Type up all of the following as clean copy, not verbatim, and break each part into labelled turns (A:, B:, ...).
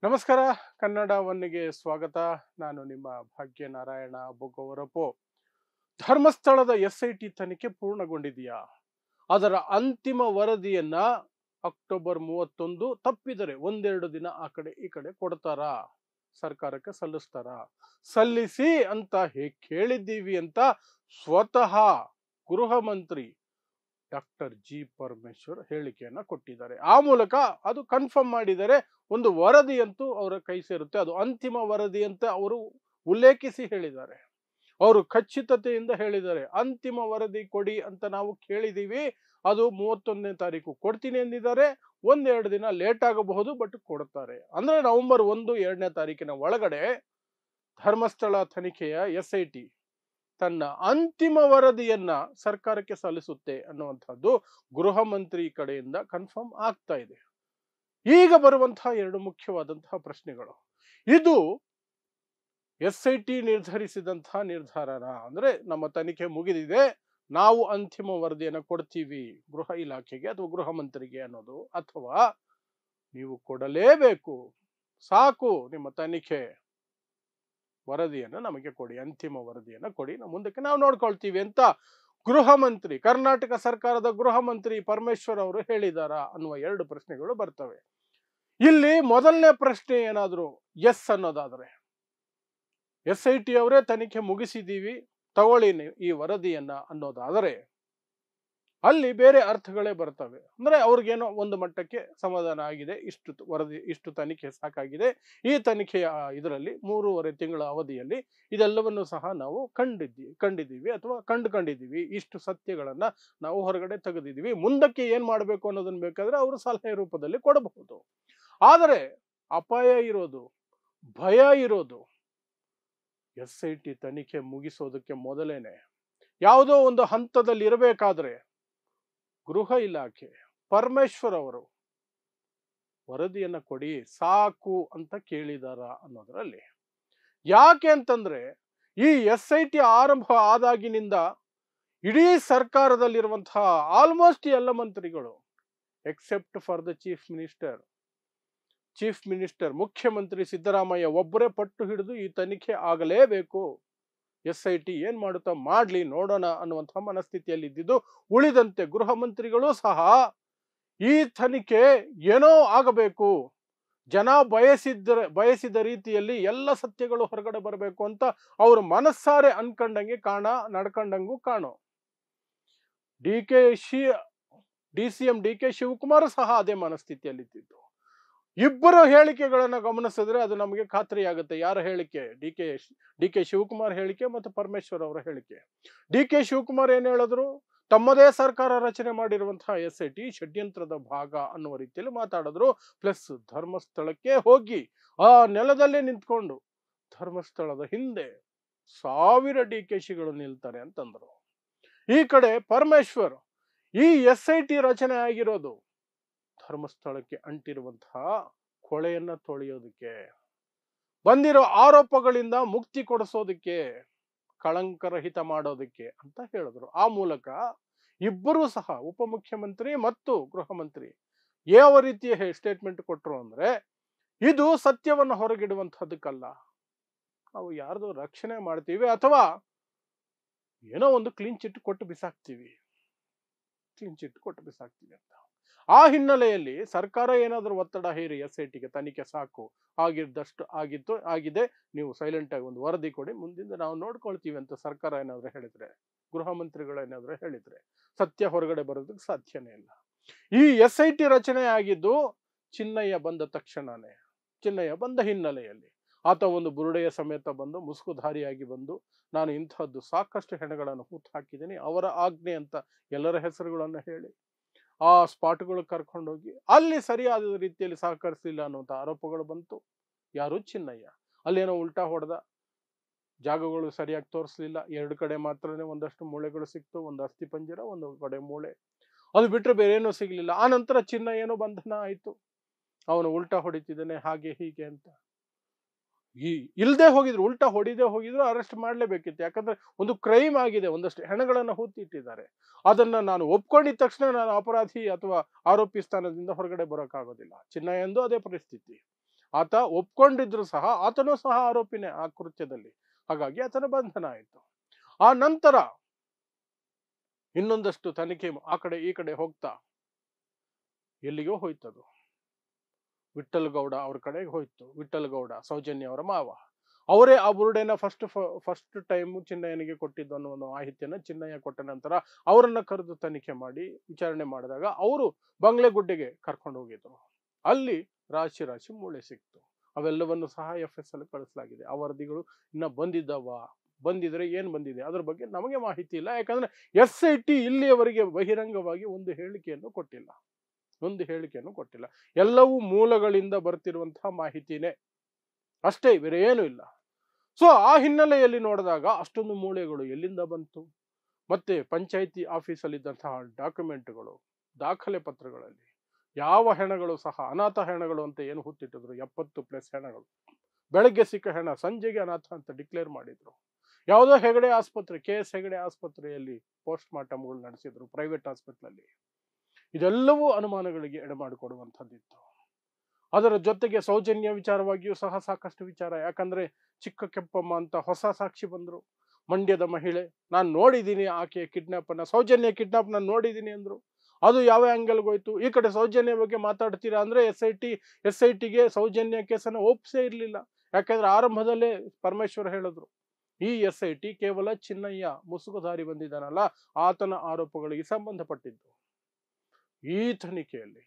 A: ನಮಸ್ಕಾರ. ಕನ್ನಡ ಒನ್ನಿಗೆ ಸ್ವಾಗತ. ನಾನು ನಿಮ್ಮ ಭಾಗ್ಯನಾರಾಯಣ ಬೊಗ್ಗವರಪು. ಧರ್ಮಸ್ಥಳದ SIT ತನಿಖೆ ಪೂರ್ಣಗೊಂಡಿದೆಯಾ? ಅದರ ಅಂತಿಮ ವರದಿಯನ್ನ ಅಕ್ಟೋಬರ್ 31 ತಪ್ಪಿದರೆ ಒಂದೆರಡು ದಿನ ಆ ಕಡೆ ಈ ಕಡೆ ಕೊಡ್ತಾರಾ, ಸರ್ಕಾರಕ್ಕೆ ಸಲ್ಲಿಸ್ತಾರಾ? ಸಲ್ಲಿಸಿ ಅಂತ ಕೇಳಿದ್ದೀವಿ ಅಂತ ಸ್ವತಃ ಗೃಹ ಮಂತ್ರಿ ಡಾಕ್ಟರ್ ಜಿ ಪರಮೇಶ್ವರ್ ಹೇಳಿಕೆಯನ್ನ ಕೊಟ್ಟಿದ್ದಾರೆ. ಆ ಮೂಲಕ ಅದು ಕನ್ಫರ್ಮ್ ಮಾಡಿದರೆ ಒಂದು ವರದಿಯಂತೂ ಅವರ ಕೈ ಸೇರುತ್ತೆ. ಅದು ಅಂತಿಮ ವರದಿ ಅಂತ ಅವರು ಉಲ್ಲೇಖಿಸಿ ಹೇಳಿದ್ದಾರೆ. ಅವರು ಖಚಿತತೆಯಿಂದ ಹೇಳಿದ್ದಾರೆ, ಅಂತಿಮ ವರದಿ ಕೊಡಿ ಅಂತ ನಾವು ಕೇಳಿದೀವಿ, ಅದು 31ನೇ ತಾರೀಕು ಕೊಡ್ತೀನಿ ಎಂದಿದ್ದಾರೆ. ಒಂದೆರಡು ದಿನ ಲೇಟ್ ಆಗಬಹುದು, ಬಟ್ ಕೊಡ್ತಾರೆ. ಅಂದ್ರೆ ನವೆಂಬರ್ 1, 2ನೇ ತಾರೀಕಿನ ಒಳಗಡೆ ಧರ್ಮಸ್ಥಳ ತನಿಖೆಯ SIT ತನ್ನ ಅಂತಿಮ ವರದಿಯನ್ನ ಸರ್ಕಾರಕ್ಕೆ ಸಲ್ಲಿಸುತ್ತೆ ಅನ್ನುವಂಥದ್ದು ಗೃಹ ಮಂತ್ರಿ ಕಡೆಯಿಂದ ಕನ್ಫರ್ಮ್ ಆಗ್ತಾ ಇದೆ. ಈಗ ಬರುವಂತಹ ಎರಡು ಮುಖ್ಯವಾದಂತಹ ಪ್ರಶ್ನೆಗಳು. ಇದು SIT ನಿರ್ಧರಿಸಿದಂತಹ ನಿರ್ಧಾರನ, ಅಂದ್ರೆ ನಮ್ಮ ತನಿಖೆ ಮುಗಿದಿದೆ, ನಾವು ಅಂತಿಮ ವರದಿಯನ್ನು ಕೊಡ್ತೀವಿ ಗೃಹ ಇಲಾಖೆಗೆ ಅಥವಾ ಗೃಹ ಮಂತ್ರಿಗೆ ಅನ್ನೋದು, ಅಥವಾ ನೀವು ಕೊಡಲೇಬೇಕು, ಸಾಕು ನಿಮ್ಮ ತನಿಖೆ, ವರದಿಯನ್ನು ನಮಗೆ ಕೊಡಿ, ಅಂತಿಮ ವರದಿಯನ್ನು ಕೊಡಿ, ಮುಂದಕ್ಕೆ ನಾವು ನೋಡ್ಕೊಳ್ತೀವಿ ಅಂತ ಗೃಹ ಮಂತ್ರಿ, ಕರ್ನಾಟಕ ಸರ್ಕಾರದ ಗೃಹ ಮಂತ್ರಿ ಪರಮೇಶ್ವರ್ ಅವರು ಹೇಳಿದಾರಾ ಅನ್ನುವ ಎರಡು ಪ್ರಶ್ನೆಗಳು ಬರ್ತವೆ. ಇಲ್ಲಿ ಮೊದಲನೇ ಪ್ರಶ್ನೆ ಏನಾದ್ರು ಎಸ್ ಅನ್ನೋದಾದ್ರೆ, SIT ಅವರೇ ತನಿಖೆ ಮುಗಿಸಿದೀವಿ, ತಗೊಳ್ಳಿ ಈ ವರದಿಯನ್ನ ಅನ್ನೋದಾದರೆ ಅಲ್ಲಿ ಬೇರೆ ಅರ್ಥಗಳೇ ಬರ್ತವೆ. ಅಂದ್ರೆ ಅವ್ರಿಗೇನೋ ಒಂದು ಮಟ್ಟಕ್ಕೆ ಸಮಾಧಾನ ಆಗಿದೆ, ಇಷ್ಟು ವರದಿ, ಇಷ್ಟು ತನಿಖೆ ಸಾಕಾಗಿದೆ, ಈ ತನಿಖೆಯ ಇದರಲ್ಲಿ 3.5 ತಿಂಗಳ ಅವಧಿಯಲ್ಲಿ ಇದೆಲ್ಲವನ್ನು ಸಹ ನಾವು ಕಂಡಿದ್ದೀವಿ ಅಥವಾ ಕಂಡುಕೊಂಡಿದ್ದೀವಿ, ಇಷ್ಟು ಸತ್ಯಗಳನ್ನ ನಾವು ಹೊರಗಡೆ ತೆಗೆದಿದ್ದೀವಿ, ಮುಂದಕ್ಕೆ ಏನ್ ಮಾಡಬೇಕು ಅನ್ನೋದನ್ನ ಬೇಕಾದ್ರೆ ಅವರು ಸಲಹೆ ರೂಪದಲ್ಲಿ ಕೊಡಬಹುದು. ಆದರೆ ಅಪಾಯ ಇರೋದು, ಭಯ ಇರೋದು, SIT ತನಿಖೆ ಮುಗಿಸೋದಕ್ಕೆ ಮೊದಲೇನೆ ಯಾವುದೋ ಒಂದು ಹಂತದಲ್ಲಿ ಇರಬೇಕಾದ್ರೆ ಗೃಹ ಇಲಾಖೆ, ಪರಮೇಶ್ವರ್ ಅವರು ವರದಿಯನ್ನ ಕೊಡಿ ಸಾಕು ಅಂತ ಕೇಳಿದಾರ ಅನ್ನೋದ್ರಲ್ಲಿ. ಯಾಕೆ ಅಂತಂದ್ರೆ ಈ SIT ಆರಂಭ ಆದಾಗಿನಿಂದ ಇಡೀ ಸರ್ಕಾರದಲ್ಲಿರುವಂತಹ ಆಲ್ಮೋಸ್ಟ್ ಎಲ್ಲ ಮಂತ್ರಿಗಳು, accept for the chief minister ಮುಖ್ಯಮಂತ್ರಿ ಸಿದ್ದರಾಮಯ್ಯ ಒಬ್ಬರೇ ಪಟ್ಟು ಹಿಡಿದು ಈ ತನಿಖೆ ಆಗಲೇಬೇಕು, SIT ಏನ್ ಮಾಡುತ್ತಾ ಮಾಡ್ಲಿ ನೋಡೋಣ ಅನ್ನುವಂತಹ ಮನಸ್ಥಿತಿಯಲ್ಲಿ ಇದ್ದಿದ್ದು. ಉಳಿದಂತೆ ಗೃಹ ಮಂತ್ರಿಗಳು ಸಹ ಈ ತನಿಖೆ ಏನೋ ಆಗಬೇಕು, ಜನ ಬಯಸಿದ ರೀತಿಯಲ್ಲಿ ಎಲ್ಲ ಸತ್ಯಗಳು ಹೊರಗಡೆ ಬರಬೇಕು ಅಂತ ಅವರು ಮನಸ್ಸಾರೆ ಅನ್ಕೊಂಡಂಗೆ ನಡ್ಕೊಂಡಂಗೂ ಕಾಣೋ. DCM DK ಶಿವಕುಮಾರ್ ಸಹ ಅದೇ ಮನಸ್ಥಿತಿಯಲ್ಲಿ ಇದ್ದಿದ್ದು. ಇಬ್ಬರು ಹೇಳಿಕೆಗಳನ್ನ ಗಮನಿಸಿದ್ರೆ ಅದು ನಮಗೆ ಖಾತ್ರಿಯಾಗುತ್ತೆ. ಯಾರ ಹೇಳಿಕೆ? DK ಶಿವಕುಮಾರ್ ಹೇಳಿಕೆ ಮತ್ತು ಪರಮೇಶ್ವರ್ ಅವರ ಹೇಳಿಕೆ. DK ಶಿವಕುಮಾರ್ ಏನ್ ಹೇಳಿದ್ರು? ತಮ್ಮದೇ ಸರ್ಕಾರ ರಚನೆ ಮಾಡಿರುವಂತಹ SIT ಷಡ್ಯಂತ್ರದ ಭಾಗ ಅನ್ನುವ ರೀತಿಯಲ್ಲಿ ಮಾತಾಡಿದ್ರು. ಪ್ಲಸ್ ಧರ್ಮಸ್ಥಳಕ್ಕೆ ಹೋಗಿ ಆ ನೆಲದಲ್ಲೇ ನಿಂತ್ಕೊಂಡು ಧರ್ಮಸ್ಥಳದ ಹಿಂದೆ 1000 DKಶಿಗಳು ನಿಲ್ತಾರೆ ಅಂತಂದ್ರು. ಈ ಕಡೆ ಪರಮೇಶ್ವರ್, ಈ SIT ರಚನೆ ಆಗಿರೋದು ಧರ್ಮಸ್ಥಳಕ್ಕೆ ಅಂಟಿರುವಂತಹ ಕೊಳೆಯನ್ನ ತೊಳೆಯೋದಕ್ಕೆ, ಬಂದಿರೋ ಆರೋಪಗಳಿಂದ ಮುಕ್ತಿ ಕೊಡಿಸೋದಕ್ಕೆ, ಕಳಂಕರಹಿತ ಮಾಡೋದಕ್ಕೆ ಅಂತ ಹೇಳಿದ್ರು. ಆ ಮೂಲಕ ಇಬ್ಬರೂ ಸಹ ಉಪಮುಖ್ಯಮಂತ್ರಿ ಮತ್ತು ಗೃಹ ಮಂತ್ರಿ ಯಾವ ರೀತಿಯ ಸ್ಟೇಟ್ಮೆಂಟ್ ಕೊಟ್ಟರು ಅಂದ್ರೆ, ಇದು ಸತ್ಯವನ್ನು ಹೊರಗಿಡುವಂತಹದಕ್ಕಲ್ಲ, ನಾವು ಯಾರ್ದು ರಕ್ಷಣೆ ಮಾಡ್ತೀವಿ ಅಥವಾ ಏನೋ ಒಂದು ಕ್ಲೀನ್ ಚಿಟ್ ಕೊಟ್ಟು ಬಿಸಾಕ್ತೀವಿ ಅಂತ. ಆ ಹಿನ್ನೆಲೆಯಲ್ಲಿ ಸರ್ಕಾರ ಏನಾದರೂ ಒತ್ತಡ ಹೇರಿ SITಗೆ ತನಿಖೆ ಸಾಕು, ಆಗಿದೆ, ನೀವು ಸೈಲೆಂಟ್ ಆಗಿ ಒಂದು ವರದಿ ಕೊಡಿ, ಮುಂದಿಂದ ನಾವು ನೋಡ್ಕೊಳ್ತೀವಿ ಅಂತ ಸರ್ಕಾರ ಏನಾದರೂ ಹೇಳಿದ್ರೆ, ಗೃಹ ಮಂತ್ರಿಗಳು ಏನಾದರೂ ಹೇಳಿದ್ರೆ ಸತ್ಯ ಹೊರಗಡೆ ಬರೋದಕ್ಕೆ ಸಾಧ್ಯನೇ ಇಲ್ಲ. ಈ SIT ರಚನೆ ಆಗಿದ್ದು ಚಿನ್ನಯ್ಯ ಬಂದ ತಕ್ಷಣನೇ, ಚಿನ್ನಯ್ಯ ಬಂದ ಹಿನ್ನೆಲೆಯಲ್ಲಿ ಆತ ಒಂದು ಬುರುಡೆಯ ಸಮೇತ ಬಂದು, ಮುಸುಕುಧಾರಿಯಾಗಿ ಬಂದು, ನಾನು ಇಂತಹದ್ದು ಸಾಕಷ್ಟು ಹೆಣಗಳನ್ನು ಹೂತು ಹಾಕಿದ್ದೀನಿ, ಅವರ ಆಜ್ಞೆ ಅಂತ ಎಲ್ಲರ ಹೆಸರುಗಳನ್ನು ಹೇಳಿ ಆ ಸ್ಪಾಟ್ಗಳು ಕರ್ಕೊಂಡೋಗಿ ಅಲ್ಲಿ ಸರಿಯಾದ ರೀತಿಯಲ್ಲಿ ಸಹಕರಿಸಲಿಲ್ಲ ಅನ್ನುವಂಥ ಆರೋಪಗಳು ಬಂತು. ಯಾರು? ಚಿನ್ನಯ್ಯ. ಅಲ್ಲೇನೋ ಉಲ್ಟಾ ಹೊಡೆದ, ಜಾಗಗಳು ಸರಿಯಾಗಿ ತೋರಿಸಲಿಲ್ಲ, ಎರಡು ಕಡೆ ಮಾತ್ರನೇ ಒಂದಷ್ಟು ಮೂಳೆಗಳು ಸಿಕ್ತು, ಒಂದು ಅಸ್ಥಿ ಪಂಜರ, ಒಂದು ಕಡೆ ಮೂಳೆ, ಅದು ಬಿಟ್ಟರೆ ಬೇರೆ ಏನೂ ಸಿಗ್ಲಿಲ್ಲ. ಆ ನಂತರ ಚಿನ್ನಯ್ಯನೂ ಬಂಧನ ಆಯ್ತು, ಅವನು ಉಲ್ಟಾ ಹೊಡಿತಿದ್ದಾನೆ ಹಾಗೆ ಹೀಗೆ ಅಂತ. ಇಲ್ದೇ ಹೋಗಿದ್ರು, ಉಲ್ಟಾ ಹೊಡಿದೇ ಹೋಗಿದ್ರು ಅರೆಸ್ಟ್ ಮಾಡಲೇಬೇಕಿತ್ತು. ಯಾಕಂದ್ರೆ ಒಂದು ಕ್ರೈಮ್ ಆಗಿದೆ, ಒಂದಷ್ಟು ಹೆಣಗಳನ್ನು ಹೂತಿಟ್ಟಿದ್ದಾರೆ. ಅದನ್ನ ನಾನು ಒಪ್ಕೊಂಡಿದ ತಕ್ಷಣ ನಾನು ಅಪರಾಧಿ ಅಥವಾ ಆರೋಪಿ ಸ್ಥಾನದಿಂದ ಹೊರಗಡೆ ಬರೋಕ್ಕಾಗೋದಿಲ್ಲ. ಚಿನ್ನಯ್ಯಂದು ಅದೇ ಪರಿಸ್ಥಿತಿ. ಆತ ಒಪ್ಕೊಂಡಿದ್ರು ಸಹ ಆತನೂ ಸಹ ಆರೋಪಿನೇ ಆ ಕೃತ್ಯದಲ್ಲಿ. ಹಾಗಾಗಿ ಆತನ ಬಂಧನ ಆಯಿತು. ಆ ನಂತರ ಇನ್ನೊಂದಷ್ಟು ತನಿಖೆ ಆ ಕಡೆ ಈ ಕಡೆ ಹೋಗ್ತಾ ಎಲ್ಲಿಗೋ ಹೋಯ್ತದು. ವಿಠ್ಠಲ್ ಗೌಡ ಅವ್ರ ಕಡೆಗೆ ಹೋಯ್ತು. ವಿಠ್ಠಲ್ ಗೌಡ ಸೌಜನ್ಯ ಅವರ ಮಾವ, ಅವರೇ ಆ ಬುರುಡೆನ ಫಸ್ಟ್ ಟೈಮ್ ಚಿನ್ನಯ್ಯನಿಗೆ ಕೊಟ್ಟಿದ್ದು ಅನ್ನೋ ಒಂದು ಮಾಹಿತಿಯನ್ನ ಚಿನ್ನಯ್ಯ ಕೊಟ್ಟ ನಂತರ ಅವರನ್ನ ಕರೆದು ತನಿಖೆ ಮಾಡಿ ವಿಚಾರಣೆ ಮಾಡಿದಾಗ ಅವರು ಬಂಗ್ಲೆಗುಡ್ಡೆಗೆ ಕರ್ಕೊಂಡು ಹೋಗಿದ್ರು. ಅಲ್ಲಿ ರಾಶಿ ರಾಶಿ ಮೂಳೆ ಸಿಕ್ತು. ಅವೆಲ್ಲವನ್ನು ಸಹ FSL ಕಳಿಸಲಾಗಿದೆ. ಆ ವರದಿಗಳು ಇನ್ನ ಬಂದಿದ್ರೆ ಏನ್ ಬಂದಿದೆ ಅದ್ರ ಬಗ್ಗೆ ನಮಗೆ ಮಾಹಿತಿ ಇಲ್ಲ. ಯಾಕಂದ್ರೆ SIT ಇಲ್ಲಿಯವರೆಗೆ ಬಹಿರಂಗವಾಗಿ ಒಂದು ಹೇಳಿಕೆಯನ್ನು ಕೊಟ್ಟಿಲ್ಲ. ಎಲ್ಲವೂ ಮೂಲಗಳಿಂದ ಬರ್ತಿರುವಂತಹ ಮಾಹಿತಿನೇ ಅಷ್ಟೇ, ಬೇರೆ ಏನೂ ಇಲ್ಲ. ಸೊ ಆ ಹಿನ್ನೆಲೆಯಲ್ಲಿ ನೋಡಿದಾಗ ಅಷ್ಟೊಂದು ಮೂಳೆಗಳು ಎಲ್ಲಿಂದ ಬಂತು? ಮತ್ತೆ ಪಂಚಾಯಿತಿ ಆಫೀಸಲ್ಲಿದ್ದಂತಹ ಡಾಕ್ಯುಮೆಂಟ್ಗಳು, ದಾಖಲೆ ಪತ್ರಗಳಲ್ಲಿ ಯಾವ ಹೆಣಗಳು ಸಹ ಅನಾಥ ಹೆಣಗಳು ಅಂತ ಏನು ಹುತ್ತಿಟ್ಟಿದ್ರು, 70+ ಹೆಣಗಳು. ಬೆಳಗ್ಗೆ ಸಿಕ್ಕ ಹೆಣ ಸಂಜೆಗೆ ಅನಾಥ ಅಂತ ಡಿಕ್ಲೇರ್ ಮಾಡಿದ್ರು. ಯಾವುದೋ ಹೆಗಡೆ ಆಸ್ಪತ್ರೆ, KS ಹೆಗಡೆ ಆಸ್ಪತ್ರೆಯಲ್ಲಿ ಪೋಸ್ಟ್ ಮಾರ್ಟಮ್ಗಳು ನಡೆಸಿದ್ರು, ಪ್ರೈವೇಟ್ ಹಾಸ್ಪಿಟ್ಲಲ್ಲಿ. ಇದೆಲ್ಲವೂ ಅನುಮಾನಗಳಿಗೆ ಎಡೆಮಾಡಿಕೊಡುವಂಥದ್ದಿತ್ತು. ಅದರ ಜೊತೆಗೆ ಸೌಜನ್ಯ ವಿಚಾರವಾಗಿಯೂ ಸಹ ಸಾಕಷ್ಟು ವಿಚಾರ. ಯಾಕಂದ್ರೆ ಚಿಕ್ಕ ಕೆಂಪಮ್ಮ ಅಂತ ಹೊಸ ಸಾಕ್ಷಿ ಬಂದ್ರು, ಮಂಡ್ಯದ ಮಹಿಳೆ. ನಾನು ನೋಡಿದ್ದೀನಿ ಆಕೆಯ ಕಿಡ್ನಾಪನ್ನ, ಸೌಜನ್ಯ ಕಿಡ್ನಾಪ್ ನಾನು ನೋಡಿದ್ದೀನಿ ಅಂದ್ರು. ಅದು ಯಾವ ಆಂಗಲ್ಗೆ ಹೋಯ್ತು? ಈ ಕಡೆ ಸೌಜನ್ಯ ಬಗ್ಗೆ ಮಾತಾಡ್ತೀರಾ ಅಂದ್ರೆ SITಗೆ ಸೌಜನ್ಯ ಕೇಸನ್ನು ಒಪ್ಸೇ ಇರಲಿಲ್ಲ. ಯಾಕಂದ್ರೆ ಆರಂಭದಲ್ಲೇ ಪರಮೇಶ್ವರ್ ಹೇಳಿದ್ರು, ಈ SIT ಕೇವಲ ಚಿನ್ನಯ್ಯ ಮುಸುಗುಧಾರಿ ಬಂದಿದ್ದಾನಲ್ಲ ಆತನ ಆರೋಪಗಳಿಗೆ ಸಂಬಂಧಪಟ್ಟಿದ್ದು. ಈ ತನಿಖೆಯಲ್ಲಿ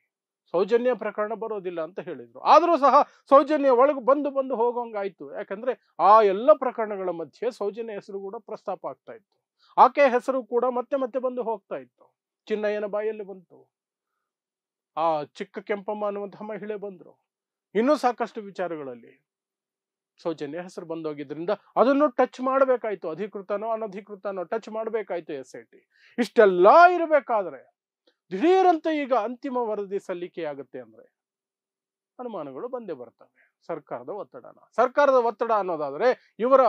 A: ಸೌಜನ್ಯ ಪ್ರಕರಣ ಬರೋದಿಲ್ಲ ಅಂತ ಹೇಳಿದ್ರು. ಆದರೂ ಸಹ ಸೌಜನ್ಯ ಒಳಗೆ ಬಂದು ಹೋಗೋಂಗಾಯ್ತು. ಯಾಕಂದ್ರೆ ಆ ಎಲ್ಲ ಪ್ರಕರಣಗಳ ಮಧ್ಯೆ ಸೌಜನ್ಯ ಹೆಸರು ಕೂಡ ಪ್ರಸ್ತಾಪ ಆಗ್ತಾ ಇತ್ತು. ಆಕೆಯ ಹೆಸರು ಕೂಡ ಮತ್ತೆ ಬಂದು ಹೋಗ್ತಾ ಇತ್ತು. ಚಿನ್ನಯ್ಯನ ಬಾಯಲ್ಲಿ ಬಂತು, ಆ ಚಿಕ್ಕ ಕೆಂಪಮ್ಮ ಅನ್ನುವಂತಹ ಮಹಿಳೆ ಬಂದ್ರು. ಇನ್ನೂ ಸಾಕಷ್ಟು ವಿಚಾರಗಳಲ್ಲಿ ಸೌಜನ್ಯ ಹೆಸರು ಬಂದೋಗಿದ್ರಿಂದ ಅದನ್ನು ಟಚ್ ಮಾಡಬೇಕಾಯ್ತು. ಅಧಿಕೃತನೋ ಅನಧಿಕೃತನೋ ಟಚ್ ಮಾಡಬೇಕಾಯ್ತು SIT. ಇಷ್ಟೆಲ್ಲ ಇರಬೇಕಾದ್ರೆ ದಿಢೀರಂತ ಈಗ ಅಂತಿಮ ವರದಿ ಸಲ್ಲಿಕೆಯಾಗುತ್ತೆ ಅಂದ್ರೆ ಅನುಮಾನಗಳು ಬಂದೇ ಬರ್ತವೆ. ಸರ್ಕಾರದ ಒತ್ತಡ ಅನ್ನೋದಾದ್ರೆ ಇವರ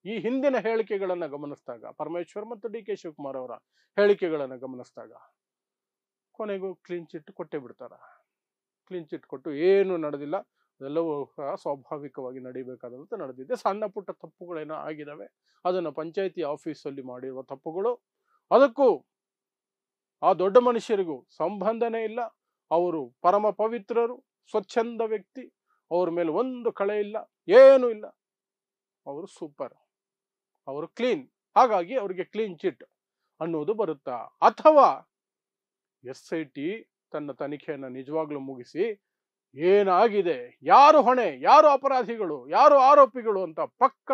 A: ಈ ಹಿಂದಿನ ಹೇಳಿಕೆಗಳನ್ನ ಗಮನಿಸಿದಾಗ, ಪರಮೇಶ್ವರ್ ಮತ್ತು DK ಶಿವಕುಮಾರ್ ಅವರ ಹೇಳಿಕೆಗಳನ್ನ ಗಮನಿಸಿದಾಗ ಕೊನೆಗೂ ಕ್ಲೀನ್ ಚಿಟ್ ಕೊಟ್ಟೇ ಬಿಡ್ತಾರ. ಕ್ಲೀನ್ ಚಿಟ್ ಕೊಟ್ಟು ಏನು ನಡೆದಿಲ್ಲ, ಅದೆಲ್ಲವೂ ಸ್ವಾಭಾವಿಕವಾಗಿ ನಡೀಬೇಕಾದಂತ ನಡೆದಿದೆ. ಸಣ್ಣ ಪುಟ್ಟ ತಪ್ಪುಗಳೇನೋ ಆಗಿದಾವೆ, ಅದನ್ನ ಪಂಚಾಯಿತಿ ಆಫೀಸಲ್ಲಿ ಮಾಡಿರುವ ತಪ್ಪುಗಳು. ಅದಕ್ಕೂ ಆ ದೊಡ್ಡ ಮನುಷ್ಯರಿಗೂ ಸಂಬಂಧನೇ ಇಲ್ಲ. ಅವರು ಪರಮ ಪವಿತ್ರರು, ಸ್ವಚ್ಛಂದ ವ್ಯಕ್ತಿ, ಅವ್ರ ಮೇಲೆ ಒಂದು ಕಳೆ ಇಲ್ಲ, ಏನೂ ಇಲ್ಲ. ಅವರು ಸೂಪರ್, ಅವರು ಕ್ಲೀನ್. ಹಾಗಾಗಿ ಅವರಿಗೆ ಕ್ಲೀನ್ ಚಿಟ್ ಅನ್ನೋದು ಬರುತ್ತಾ? ಅಥವಾ SIT ತನ್ನ ತನಿಖೆಯನ್ನು ನಿಜವಾಗ್ಲೂ ಮುಗಿಸಿ ಏನಾಗಿದೆ, ಯಾರು ಹೊಣೆ, ಯಾರು ಅಪರಾಧಿಗಳು, ಯಾರು ಆರೋಪಿಗಳು ಅಂತ ಪಕ್ಕ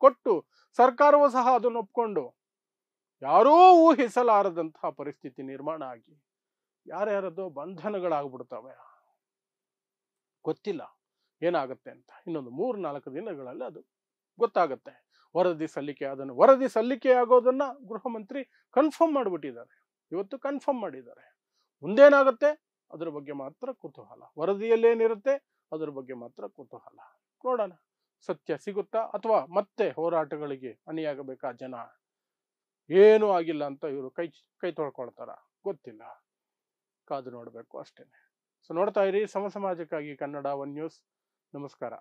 A: ಕೊಟ್ಟು ಸರ್ಕಾರವೂ ಸಹ ಅದನ್ನು ಒಪ್ಕೊಂಡು ಯಾರೂ ಊಹಿಸಲಾರದಂತಹ ಪರಿಸ್ಥಿತಿ ನಿರ್ಮಾಣ ಆಗಿ ಯಾರ್ಯಾರದೋ ಬಂಧನಗಳಾಗ್ಬಿಡ್ತವೆ. ಗೊತ್ತಿಲ್ಲ ಏನಾಗುತ್ತೆ ಅಂತ. ಇನ್ನೊಂದು 3-4 ದಿನಗಳಲ್ಲಿ ಅದು ಗೊತ್ತಾಗುತ್ತೆ. ವರದಿ ಸಲ್ಲಿಕೆ ಆಗೋದನ್ನ ಗೃಹ ಮಂತ್ರಿ ಕನ್ಫರ್ಮ್ ಮಾಡಿಬಿಟ್ಟಿದ್ದಾರೆ. ಇವತ್ತು ಕನ್ಫರ್ಮ್ ಮಾಡಿದ್ದಾರೆ. ಮುಂದೇನಾಗುತ್ತೆ ಅದರ ಬಗ್ಗೆ ಮಾತ್ರ ಕುತೂಹಲ. ವರದಿಯಲ್ಲೇನಿರುತ್ತೆ ಅದರ ಬಗ್ಗೆ ಮಾತ್ರ ಕುತೂಹಲ. ನೋಡೋಣ, ಸತ್ಯ ಸಿಗುತ್ತಾ ಅಥವಾ ಮತ್ತೆ ಹೋರಾಟಗಳಿಗೆ ಅಣಿಯಾಗಬೇಕಾ ಜನ? ಏನೂ ಆಗಿಲ್ಲ ಅಂತ ಇವರು ಕೈ ತೊಳ್ಕೊಳ್ತಾರ? ಗೊತ್ತಿಲ್ಲ, ಕಾದು ನೋಡಬೇಕು ಅಷ್ಟೇನೆ. ಸೊ ನೋಡ್ತಾ ಇರಿ ಸಮಾಜಕ್ಕಾಗಿ ಕನ್ನಡ 1 ನ್ಯೂಸ್. ನಮಸ್ಕಾರ.